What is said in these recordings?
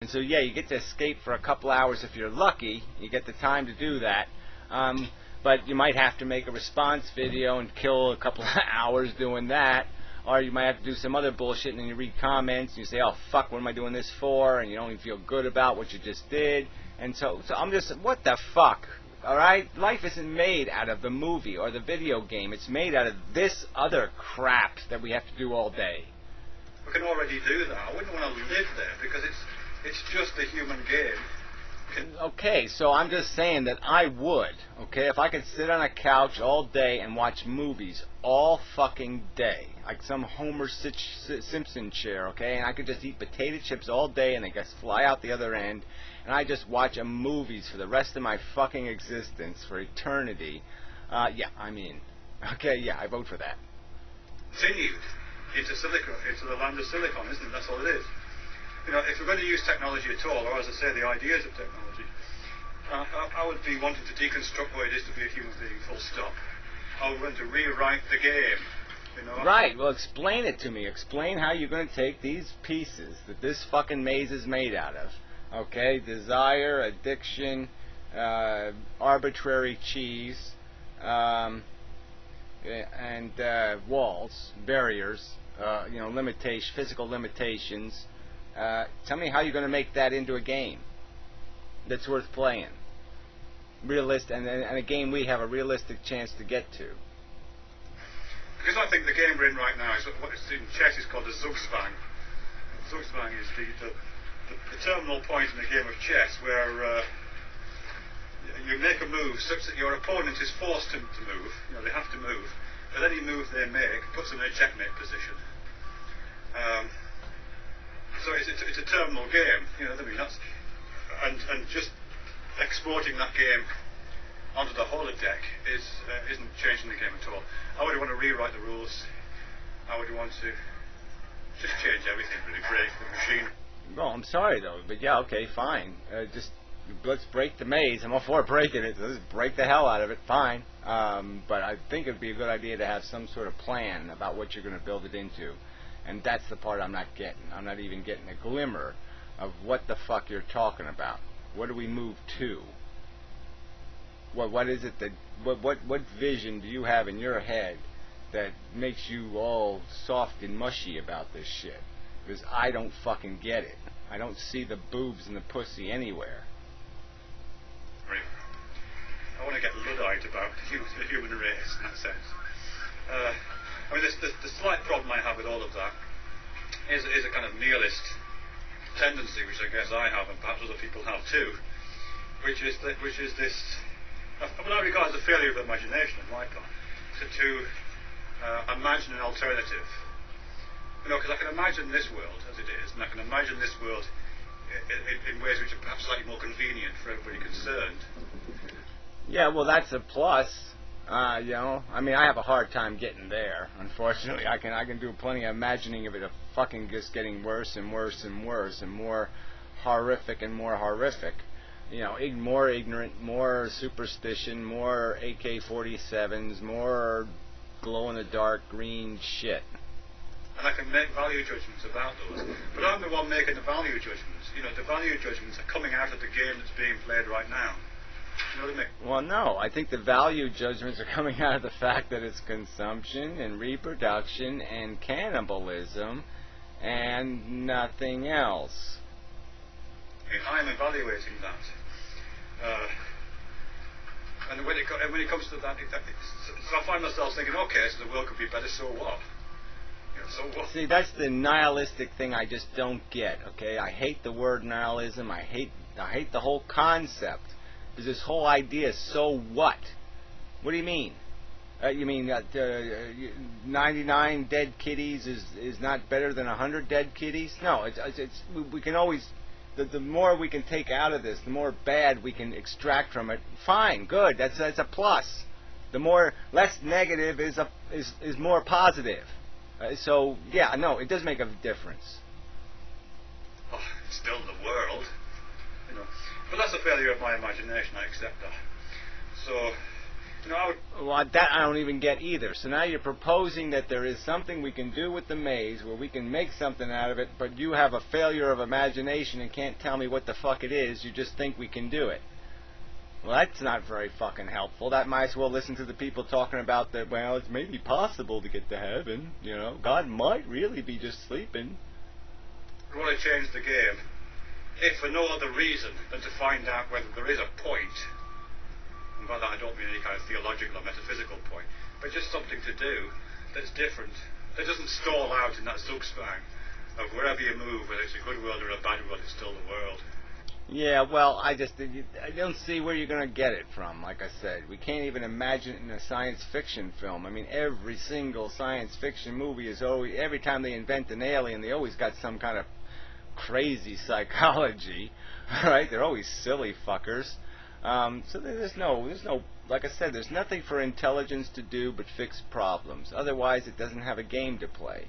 And so, yeah, you get to escape for a couple hours if you're lucky. You get the time to do that. But you might have to make a response video and kill a couple of hours doing that. Or you might have to do some other bullshit and then you read comments and you say, oh, fuck, what am I doing this for? And you don't even feel good about what you just did. And so I'm just, what the fuck? Alright? Life isn't made out of the movie or the video game. It's made out of this other crap that we have to do all day. We can already do that. I wouldn't want to live there because it's just a human game. Okay, so I'm just saying that I would, okay, if I could sit on a couch all day and watch movies all fucking day, like some Homer Simpson chair, okay, and I could just eat potato chips all day and I guess fly out the other end, and I just watch movies for the rest of my fucking existence, for eternity, yeah, I'm in. Okay, yeah, I vote for that. Continued into the land of silicon, isn't it? That's all it is. You know, if we're going to use technology at all, or as I say, the ideas of technology, I would be wanting to deconstruct what it is to be a human being, full stop. I would want to rewrite the game, you know. Right, well, explain it to me. Explain how you're going to take these pieces that this fucking maze is made out of. Okay, desire, addiction, arbitrary cheese, and walls, barriers, you know, physical limitations. Tell me how you're going to make that into a game that's worth playing. And a game we have a realistic chance to get to. Because I think the game we're in right now is what in chess is called the Zugzwang. Zugzwang is the terminal point in the game of chess where you make a move such that your opponent is forced to move. You know, they have to move. But any move they make puts them in a checkmate position. So it's a terminal game, you know what I mean? And just exporting that game onto the holodeck isn't changing the game at all. I would want to rewrite the rules. I would want to just change everything, really, break the machine. Well, I'm sorry though, but yeah, okay, fine. Just let's break the maze. I'm all for breaking it. Let's break the hell out of it. Fine. But I think it'd be a good idea to have some sort of plan about what you're going to build it into. And that's the part I'm not getting. I'm not even getting a glimmer of what the fuck you're talking about. What do we move to? What is it that what vision do you have in your head that makes you all soft and mushy about this shit? Because I don't fucking get it. I don't see the boobs and the pussy anywhere. Right. I want to get Luddite about the human race in that sense. I mean, the slight problem I have with all of that is a kind of nihilist tendency, which I guess I have, and perhaps other people have too, which is this. What I regard as a failure of imagination on my part, to imagine an alternative. You know, because I can imagine this world as it is, and I can imagine this world in ways which are perhaps slightly more convenient for everybody concerned. Yeah, well, that's a plus. You know, I mean, I have a hard time getting there. Unfortunately, I can do plenty of imagining of it fucking just getting worse and worse and worse and more horrific and more horrific. You know, more ignorant, more superstition, more AK-47s, more glow-in-the-dark green shit. And I can make value judgments about those. But I'm the one making the value judgments. You know, the value judgments are coming out of the game that's being played right now. You know what I mean? Well, no. I think the value judgments are coming out of the fact that it's consumption and reproduction and cannibalism and nothing else. I'm evaluating that. And when it comes to that, so I find myself thinking, okay, so the world could be better, so what? You know, so what? See, that's the nihilistic thing I just don't get, okay? I hate the word nihilism. I hate the whole concept. There's this whole idea, so what? What do you mean? You mean 99 dead kitties is not better than 100 dead kitties? No, we can always, the more we can take out of this, the more bad we can extract from it. Fine, good, that's a plus. The more less negative is more positive. So yeah, no, it does make a difference. Oh, it's still the world, you know. But that's a failure of my imagination. I accept that. So You know, I would. Well, that I don't even get either. So now you're proposing that there is something we can do with the maze where we can make something out of it, but you have a failure of imagination and can't tell me what the fuck it is. You just think we can do it. Well, that's not very fucking helpful. That might as well listen to the people talking about that, well, it's maybe possible to get to heaven. You know, God might really be just sleeping. I want to change the game, if for no other reason than to find out whether there is a point. And by that I don't mean any kind of theological or metaphysical point, but just something to do that's different, that doesn't stall out in that subspan of wherever you move, whether it's a good world or a bad world, it's still the world. Yeah, well, I don't see where you're going to get it from, like I said. We can't even imagine it in a science fiction film. I mean, every single science fiction movie is always, every time they invent an alien, they always got some kind of crazy psychology, right? They're always silly fuckers. So there's no, like I said, there's nothing for intelligence to do but fix problems. Otherwise, it doesn't have a game to play.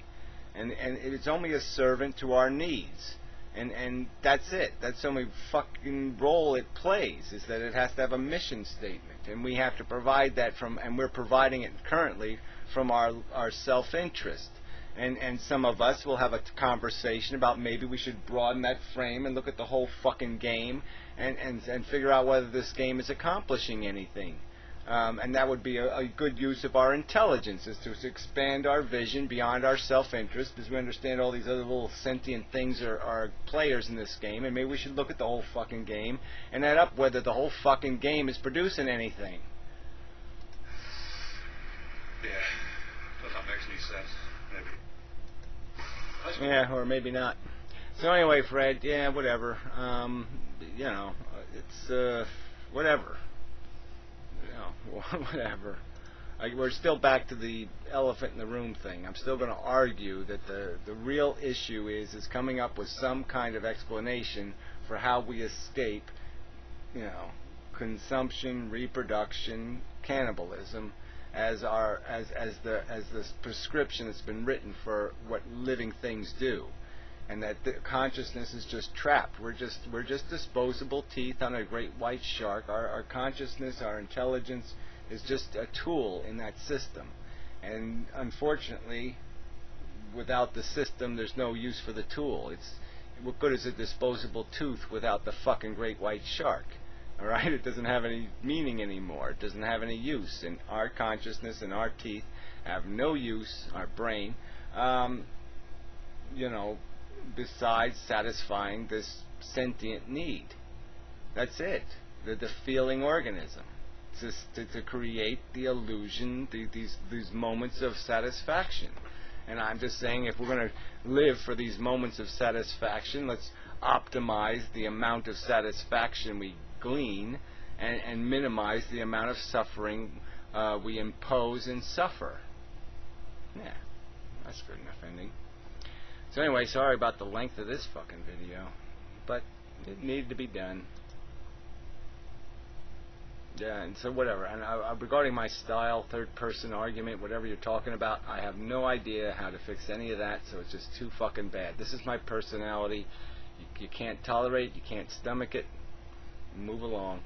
And it's only a servant to our needs. And that's it. That's the only fucking role it plays, is that it has to have a mission statement. And we have to provide that from, and we're providing it currently from our self-interest. And some of us will have a conversation about maybe we should broaden that frame and look at the whole fucking game and figure out whether this game is accomplishing anything. And that would be a good use of our intelligence, is to expand our vision beyond our self-interest, because we understand all these other little sentient things are players in this game, and maybe we should look at the whole fucking game and add up whether the whole fucking game is producing anything. Yeah, if that makes any sense, maybe. Yeah, or maybe not. So anyway, Fred, yeah, whatever. You know, it's, whatever. Whatever. We're still back to the elephant in the room thing. I'm still going to argue that the real issue is coming up with some kind of explanation for how we escape, you know, consumption, reproduction, cannibalism as the prescription that's been written for what living things do. And that the consciousness is just trapped. We're just disposable teeth on a great white shark. Our consciousness, our intelligence is just a tool in that system. And unfortunately, without the system, there's no use for the tool. What good is a disposable tooth without the fucking great white shark? All right, it doesn't have any meaning anymore. It doesn't have any use. And our consciousness and our teeth have no use. Our brain, you know, besides satisfying this sentient need. That's it. The feeling organism. To create the illusion, these moments of satisfaction. And I'm just saying, if we're going to live for these moments of satisfaction, let's optimize the amount of satisfaction we glean and minimize the amount of suffering we impose and suffer. Yeah, that's good enough ending. So anyway, sorry about the length of this fucking video, but it needed to be done. Yeah, and so whatever. And regarding my style, third-person argument, whatever you're talking about, I have no idea how to fix any of that, so it's just too fucking bad. This is my personality. You can't tolerate it, you can't stomach it. Move along.